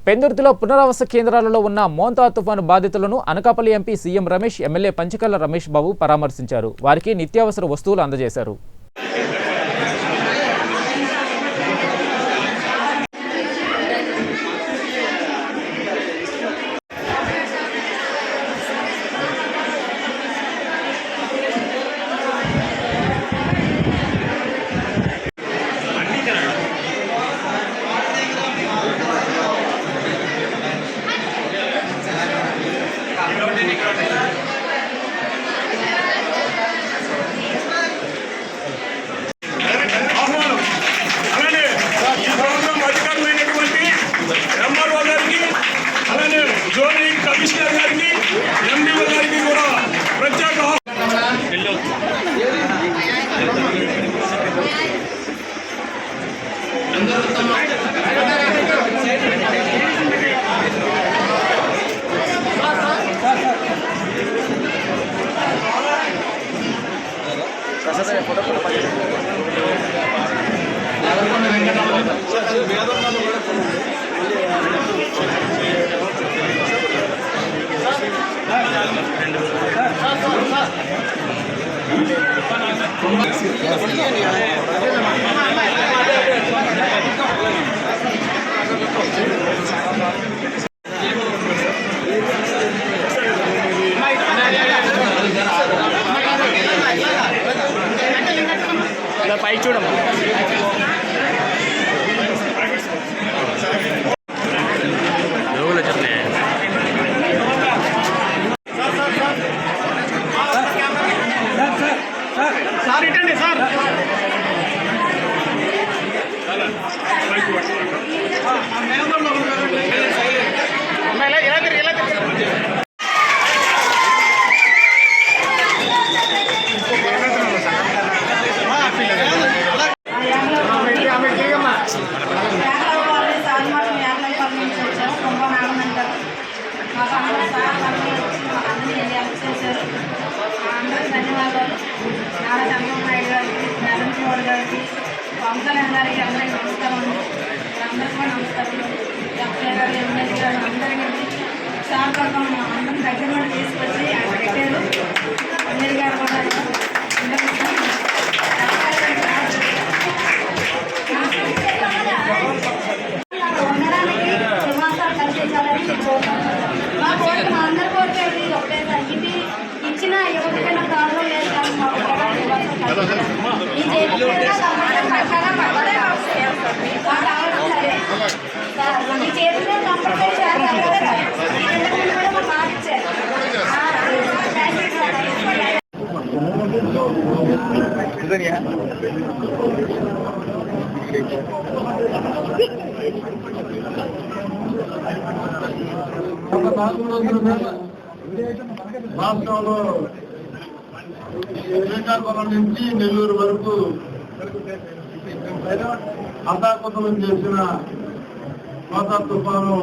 పెందుర్తిలో పునరావాస కేంద్రాలలో ఉన్న మోంతా తుఫాను బాధితులను Anakapalli MP CM Ramesh, MLA Panchakarla Ramesh Babu పరామర్శించారు. వారికి నిత్యావసర వస్తువులు అందజేశారు. కమిషనర్ గారికి, ఎండీఓ గారికి కూడా ప్రత్యేక పై చూడమ్మా. సార్ ఇటండి సార్. ధన్యవాదాలు. నారా చంద్రబాబు నాయుడు గారికి, నరేంద్ర మోడీ గారికి, పవన్ కళ్యాణ్ గారికి అందరికీ నమస్కారం. అందరికీ కూడా నమస్కారం. డాక్టర్ గారు, ఎమ్మెల్యే గారు అందరికీ ఉత్సాహపడతాం. అందరం దగ్గర నుండి తీసుకొచ్చి ఆయన పెట్టారు. ఎమ్మెల్యే గారు కూడా ఉండడానికి నివాసాలు కల్పించాలని మా కోరిక, మా అందరి కోరిక ఒకటే సార్. ఇది ఇచ్చిన ఎవరికైనా ప్రాబ్లం లేదు. ఈ చేతిలో కంపల్సరీ రాష్ట్రంలో శ్రీకాకుళం నుంచి నెల్లూరు వరకు అతాకుతలం చేసిన మోంతా తుఫాను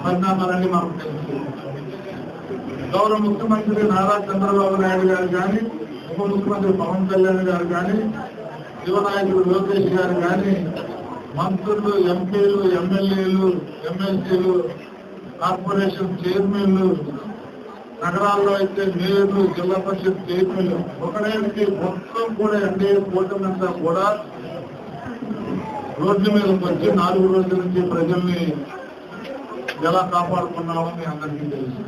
పరిణామాలన్నీ మనకు తెలుసు. గౌరవ ముఖ్యమంత్రి నారా చంద్రబాబు నాయుడు గారు కానీ, ఉప ముఖ్యమంత్రి పవన్ కళ్యాణ్ గారు కానీ, యువనాయకుడు లోకేష్ గారు కానీ, మంత్రులు, ఎంపీలు, ఎమ్మెల్యేలు, ఎమ్మెల్సీలు, కార్పొరేషన్ చైర్మన్లు, నగరాల్లో అయితే మేయర్లు, జిల్లా పరిషత్ చైర్మన్లు ఒకడానికి మొత్తం కూడా ఎన్డీఏ కూటమింతా కూడా రోడ్డు మీదకి వచ్చి 4 రోజుల నుంచి ప్రజల్ని ఎలా కాపాడుకున్నామని అందరికీ తెలుసు.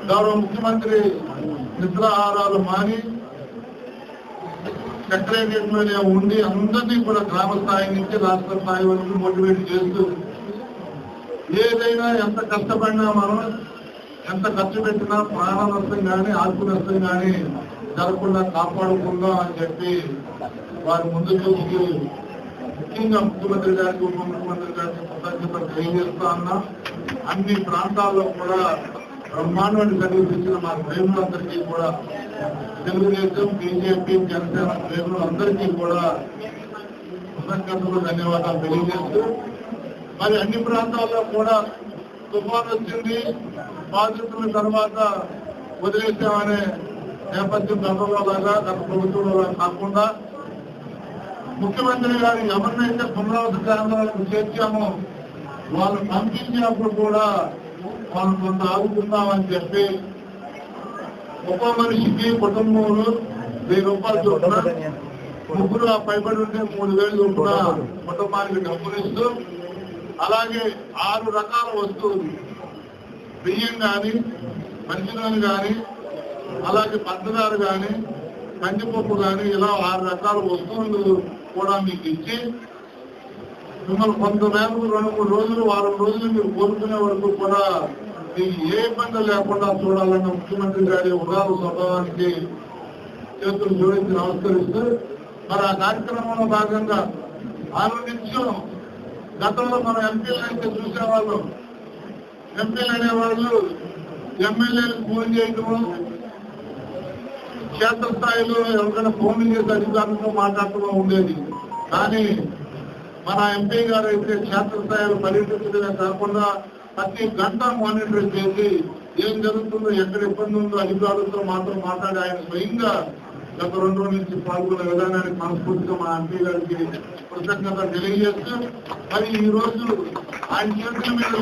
గౌరవ ముఖ్యమంత్రి నిద్రాహారాలు మాని సెక్రటరియట్ లోనే ఉండి అందరినీ కూడా గ్రామ స్థాయి నుంచి రాష్ట్ర స్థాయి వరకు మోటివేట్ చేస్తూ ఏదైనా ఎంత కష్టపడినా మనం ఎంత ఖర్చు పెట్టినా ప్రాణ నష్టం కానీ ఆర్థిక నష్టం కానీ జరగకుండా కాపాడుకుందాం అని చెప్పి వారి ముందు చూస్తూ ముఖ్యంగా ముఖ్యమంత్రి గారికి, ఉప ముఖ్యమంత్రి గారికి కృతజ్ఞతలు తెలియజేస్తా ఉన్నా. అన్ని ప్రాంతాల్లో కూడా బ్రహ్మాండమైన సర్వీస్ ఇచ్చిన మా ప్రేములందరికీ కూడా, తెలుగుదేశం, బీజేపీ, జనసేన ప్రేములందరికీ కూడా కృతజ్ఞతలు, ధన్యవాదాలు తెలియజేస్తూ, మరి అన్ని ప్రాంతాల్లో కూడా తుఫాను వచ్చింది, బాధితుల తర్వాత వదిలేసామనే నేపథ్యం గతంలో లాగా, గత ప్రభుత్వంలో కాకుండా ముఖ్యమంత్రి గారు ఎవరినైతే పునరావాస కేంద్రాలకు చేర్చామో వాళ్ళు పంపించినప్పుడు కూడా వాళ్ళు కొంత ఆగుతున్నామని చెప్పి ఒక్కో మనిషికి కుటుంబంలో 1000 రూపాయలు చొప్పున, ముగ్గురు పైబడి ఉంటే 3000 చొప్పున కుటుంబానికి డబ్బులు ఇస్తూ, అలాగే 6 రకాల వస్తువులు, బియ్యం కానీ, మంచినూనె కానీ, అలాగే పంచదార కానీ, కందిపప్పు కానీ, ఇలా 6 రకాల వస్తువులు కూడా మీకు ఇచ్చి మిమ్మల్ని కొంతమేరకు 2-3 రోజులు, వారం రోజులు మీరు కోరుకునే వరకు కూడా మీకు ఏ ఇబ్బంది లేకుండా చూడాలన్న ముఖ్యమంత్రి గారి ఉదార స్వభావానికి చేతులు జోడించి నమస్కరిస్తూ, మరి ఆ కార్యక్రమంలో భాగంగా ఆలోచించు. గతంలో మనం ఎంపీలు అయితే చూసేవాళ్ళం, ఎంపీలు అనేవాళ్ళు ఎమ్మెల్యేలకు ఫోన్ చేయటము, క్షేత్రస్థాయిలో ఎవరికైనా ఫోన్లు చేసి అధికారులతో మాట్లాడటం ఉండేది. కానీ మన ఎంపీ గారు అయితే క్షేత్రస్థాయిలో పర్యటించడమే కాకుండా ప్రతి గంట మానిటర్ చేసి ఏం జరుగుతుందో, ఎక్కడ ఇబ్బంది ఉందో అధికారులతో మాత్రం మాట్లాడి ఆయన స్వయంగా గత 2 రోజుల నుంచి పాల్గొనే విధానానికి మనస్ఫూర్తిగా మా ఎంపీ గారికి కృతజ్ఞత తెలియజేస్తూ, మరి ఈ రోజు ఆయన చేతుల మీద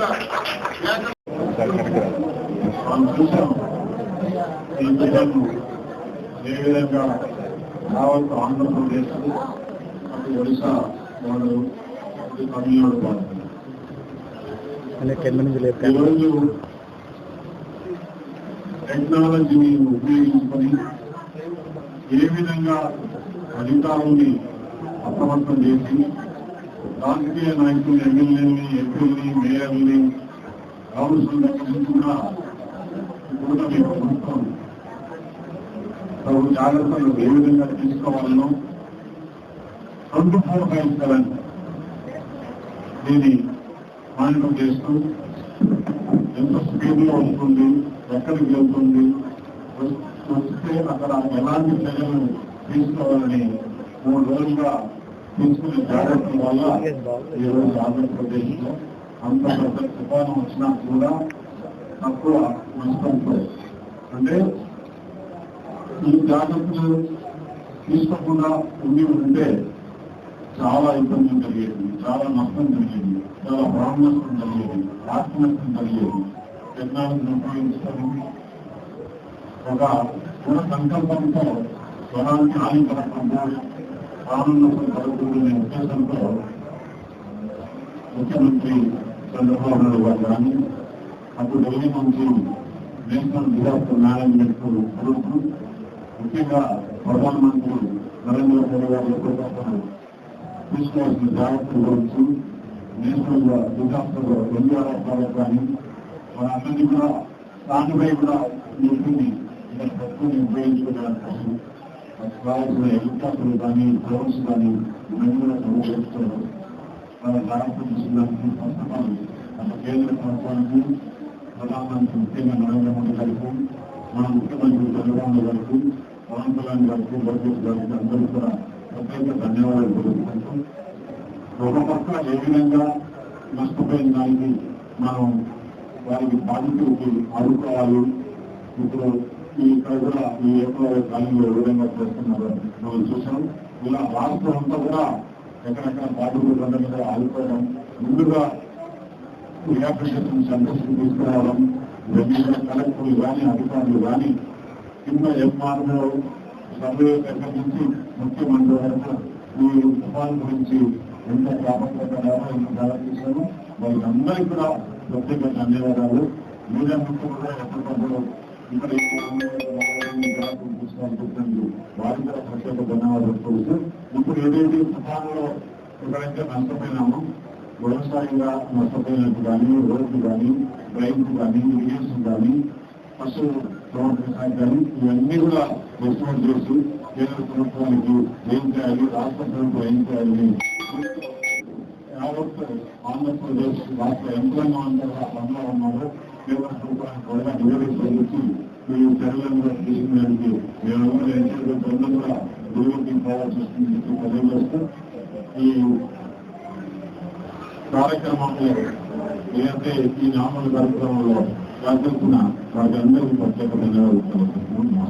ఏ విధంగా రావచ్చు ఆంధ్రప్రదేశ్, అటు ఒడిశా వాళ్ళు, తమిళనాడు వాళ్ళు ఈరోజు టెక్నాలజీని ఉపయోగించుకొని ఏ విధంగా అధికారుల్ని అప్రమత్తం చేసి రాజకీయ నాయకులు, ఎమ్మెల్యేలని, ఎంపీలని, మేయర్ని, కౌన్సిలర్ని కూడా కూటమి ప్రభుత్వం జాగ్రత్తలు ఏ విధంగా తీసుకోవాలనో 24/7 దీన్ని మానిటర్ చేస్తూ ఎంత స్పీడ్లో వస్తుంది, ఎక్కడికి వెళ్తుంది, వస్తే అక్కడ ఎలాంటి చర్యలు తీసుకోవాలని 3 రోజులుగా తీసుకునే జాగ్రత్తల వల్ల ఈరోజు ఆంధ్రప్రదేశ్ లో అంత పెద్ద తుఫాను వచ్చినా కూడా తక్కువ నష్టంతో, అంటే ఈ జాగ్రత్తలు తీసుకోకుండా ఉంటే చాలా ఇబ్బంది కలిగేది, చాలా నష్టం కలిగేది, చాలా ప్రాణ నష్టం కలిగేది, ఆత్మ నష్టం కలిగేది. టెక్నాలజీని ఉపయోగించడం ఒక దృఢ సంకల్పంతో స్వరానికి హాని పడకుండా, ప్రాణ నష్టం కలగకూడదనే ఉద్దేశంతో ముఖ్యమంత్రి చంద్రబాబు నాయుడు గారు కానీ, అప్పుడు ఢిల్లీ నుంచి నేషనల్ డిజాస్టర్ మేనేజ్మెంట్ గ్రూప్, ముఖ్యంగా ప్రధానమంత్రి నరేంద్ర మోడీ గారి ప్రభుత్వం తీసుకోవాల్సిన జాగ్రత్తల గురించి నేషనల్ డిజాస్టర్ ఎన్డీఆర్ఎఫ్ వాళ్ళకు కానీ మనందరినీ కూడా దానిపై కూడా నిలిపింది ప్రభుత్వం ఉపయోగించుకోవడానికి కోసం కావాల్సిన హెలికాప్టర్లు కానీ, డ్రోన్స్ కానీ ఇవన్నీ కూడా సమకూరుస్తారు. వాళ్ళ జాగ్రత్త తీసుకోవడానికి ప్రస్తుతాలు అటు కేంద్ర ప్రభుత్వానికి, ప్రధానమంత్రి ముఖ్యంగా నరేంద్ర మోడీ గారికి, మన ముఖ్యమంత్రి చంద్రబాబు గారికి, పవన్ కళ్యాణ్ గారికి, లోకేష్ గారికి అందరూ కూడా ప్రత్యేక ధన్యవాదాలు తెలుపుకుంటూ, ఒక పక్క ఏ విధంగా నష్టపోయిన దానికి మనం వారికి బాధితులకి ఆదుకోవాలి, ఇప్పుడు ఈ ప్రజల ఈ ఏకైక కాలంలో ఏ విధంగా చేస్తున్నారో మనం చూసాం. ఇలా రాష్ట్రం అంతా కూడా ఎక్కడెక్కడ బాధితుల మీద ఆదుకోవడం, ముందుగా రిహాబిలిటేషన్ సెంటర్స్ తీసుకురావడం, కలెక్టర్లు కానీ, అధికారులు కానీ, కింద ఎంఆర్ఓ సర్వే దగ్గర నుంచి ముఖ్యమంత్రి వరకు ఈ తుఫాన్ గురించి ఎంత ప్రాముఖ్యతగా ఎంత ప్రవర్తించారో వాళ్ళందరికీ కూడా ప్రత్యేక ధన్యవాదాలు. మీడియా ముఖ్యం కూడా ఎప్పటికప్పుడు ఇక్కడ తీసుకోవాలనుకుంటున్నారు, వారికి కూడా ప్రత్యేక ధన్యవాదాలు తెలుసు. ఇప్పుడు ఏదైతే తుఫాన్లో ఎక్కడైతే నష్టపోయినామో, వ్యవసాయంగా నష్టపోయినట్టు కానీ, రోడ్లు కానీ, రైతులు కానీ, ఇరిగేషన్ కానీ, పశు వ్యవసాయం కానీ, ఇవన్నీ కూడా ఎస్టిమేట్ చేసి కేంద్ర ప్రభుత్వానికి ఏం చేయాలి, రాష్ట్ర ప్రభుత్వం ఏం చేయాలని యావత్ ఆంధ్రప్రదేశ్ రాష్ట్ర యంత్రాంగం అంతా పనులు ఉన్నారు. కేంద్ర ప్రభుత్వానికి కూడా నివేదిక చేసి ఈ చర్యలను కూడా తీసుకునేందుకు మేము బృందం కూడా నివేదిక తయారు చేస్తున్నందుకు తెలియజేస్తూ, ఈ కార్యక్రమంలో ఏదైతే ఈ నామల కార్యక్రమంలో పాల్గొంటున్న వారికి అందరికీ ప్రత్యేక ధన్యవాదాలు.